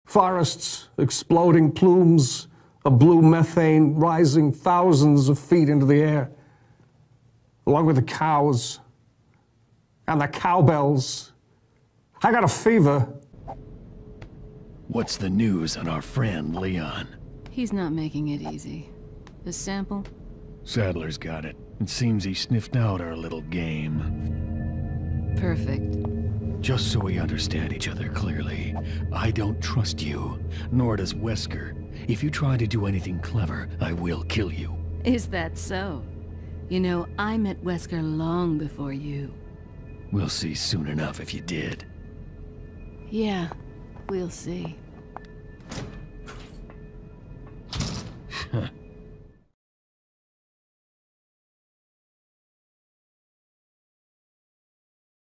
Forests, exploding plumes of blue methane rising thousands of feet into the air, along with the cows and the cowbells. I got a fever. What's the news on our friend Leon? He's not making it easy. The sample? Sadler's got it. It seems he sniffed out our little game. Perfect. Just so we understand each other clearly, I don't trust you, nor does Wesker. If you try to do anything clever, I will kill you. Is that so? You know, I met Wesker long before you. We'll see soon enough if you did. Yeah, we'll see.